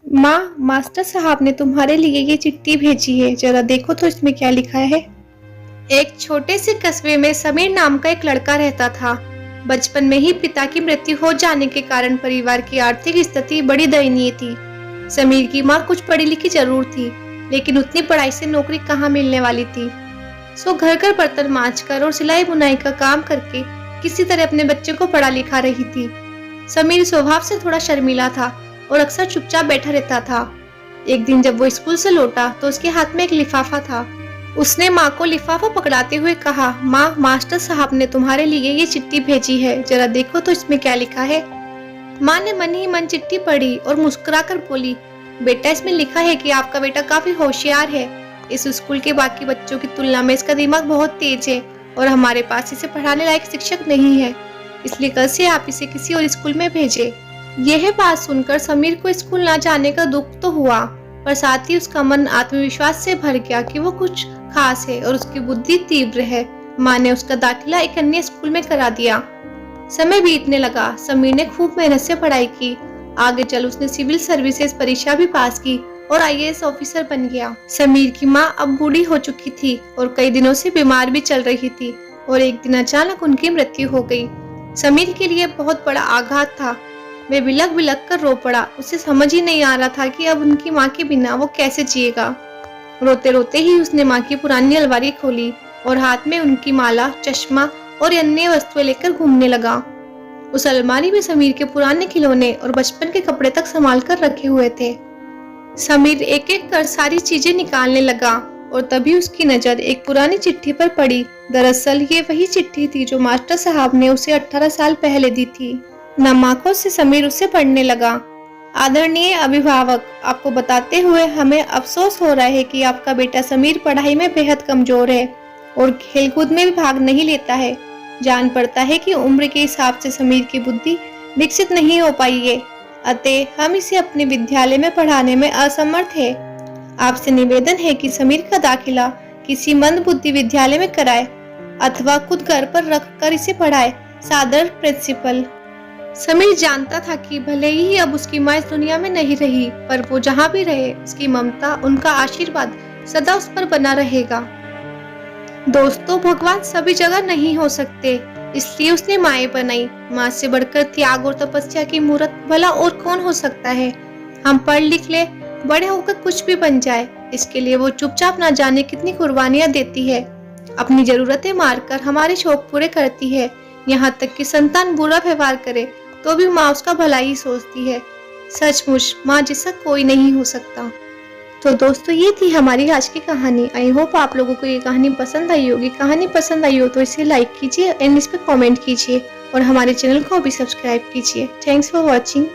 माँ, मास्टर साहब ने तुम्हारे लिए ये चिट्ठी भेजी है, जरा देखो तो इसमें क्या लिखा है। एक छोटे से कस्बे में समीर नाम का एक लड़का रहता था। बचपन में ही पिता की मृत्यु हो जाने के कारण परिवार की आर्थिक स्थिति बड़ी दयनीय थी। समीर की माँ कुछ पढ़ी लिखी जरूर थी, लेकिन उतनी पढ़ाई से नौकरी कहाँ मिलने वाली थी। सो घर घर बर्तन मांजकर और सिलाई बुनाई का काम करके किसी तरह अपने बच्चे को पढ़ा लिखा रही थी। समीर स्वभाव से थोड़ा शर्मीला था और अक्सर चुपचाप बैठा रहता था। एक दिन जब वो स्कूल से लौटा तो उसके हाथ में एक लिफाफा था। उसने माँ को लिफाफा पकड़ाते हुए कहा, माँ, मास्टर साहब ने तुम्हारे लिए ये चिट्ठी भेजी है, जरा देखो तो इसमें क्या लिखा है। माँ ने मन ही मन चिट्ठी पढ़ी और मुस्कुराकर बोली, बेटा, इसमें लिखा है कि आपका बेटा काफी होशियार है। इस स्कूल के बाकी बच्चों की तुलना में इसका दिमाग बहुत तेज है और हमारे पास इसे पढ़ाने लायक शिक्षक नहीं है, इसलिए कल से आप इसे किसी और स्कूल में भेजें। यह बात सुनकर समीर को स्कूल ना जाने का दुख तो हुआ, पर साथ ही उसका मन आत्मविश्वास से भर गया कि वो कुछ खास है और उसकी बुद्धि तीव्र है। माँ ने उसका दाखिला एक अन्य स्कूल में करा दिया। समय बीतने लगा। समीर ने खूब मेहनत से पढ़ाई की। आगे चल उसने सिविल सर्विसेज परीक्षा भी पास की और आईएएस ऑफिसर बन गया। समीर की माँ अब बूढ़ी हो चुकी थी और कई दिनों से बीमार भी चल रही थी और एक दिन अचानक उनकी मृत्यु हो गई। समीर के लिए बहुत बड़ा आघात था। वे बिलख बिलख कर रो पड़ा। उसे समझ ही नहीं आ रहा था कि अब उनकी माँ के बिना वो कैसे जिएगा। रोते रोते ही उसने माँ की पुरानी अलमारी खोली और हाथ में उनकी माला, चश्मा और अन्य वस्तुएं लेकर घूमने लगा। उस अलमारी में समीर के पुराने खिलौने और बचपन के कपड़े तक संभाल कर रखे हुए थे। समीर एक एक कर सारी चीजें निकालने लगा और तभी उसकी नजर एक पुरानी चिट्ठी पर पड़ी। दरअसल ये वही चिट्ठी थी जो मास्टर साहब ने उसे 18 साल पहले दी थी। नम आंखों से समीर उसे पढ़ने लगा। आदरणीय अभिभावक, आपको बताते हुए हमें अफसोस हो रहा है कि आपका बेटा समीर पढ़ाई में बेहद कमजोर है और खेलकूद में भी भाग नहीं लेता है। जान पड़ता है कि उम्र के हिसाब से समीर की बुद्धि विकसित नहीं हो पाई है, अतः हम इसे अपने विद्यालय में पढ़ाने में असमर्थ है। आपसे निवेदन है कि समीर का दाखिला किसी मंदबुद्धि विद्यालय में कराए अथवा खुद घर पर रख कर इसे पढ़ाए। सादर, प्रिंसिपल। समीर जानता था कि भले ही अब उसकी माँ इस दुनिया में नहीं रही, पर वो जहाँ भी रहे उसकी ममता, उनका आशीर्वाद सदा उस पर बना रहेगा। दोस्तों, भगवान सभी जगह नहीं हो सकते, इसलिए उसने माएं बनाई। माँ से बढ़कर त्याग और तपस्या की मूर्त भला और कौन हो सकता है। हम पढ़ लिख ले, बड़े होकर कुछ भी बन जाए, इसके लिए वो चुपचाप ना जाने कितनी कुर्बानियां देती है। अपनी जरूरतें मारकर हमारे शौक पूरे करती है। यहाँ तक कि संतान बुरा व्यवहार करे तो भी माँ उसका भला ही सोचती है। सचमुच माँ जैसा कोई नहीं हो सकता। तो दोस्तों, ये थी हमारी आज की कहानी। आई होप आप लोगों को ये कहानी पसंद आई होगी। कहानी पसंद आई हो तो इसे लाइक कीजिए एंड इस पर कमेंट कीजिए और हमारे चैनल को भी सब्सक्राइब कीजिए। Thanks for watching.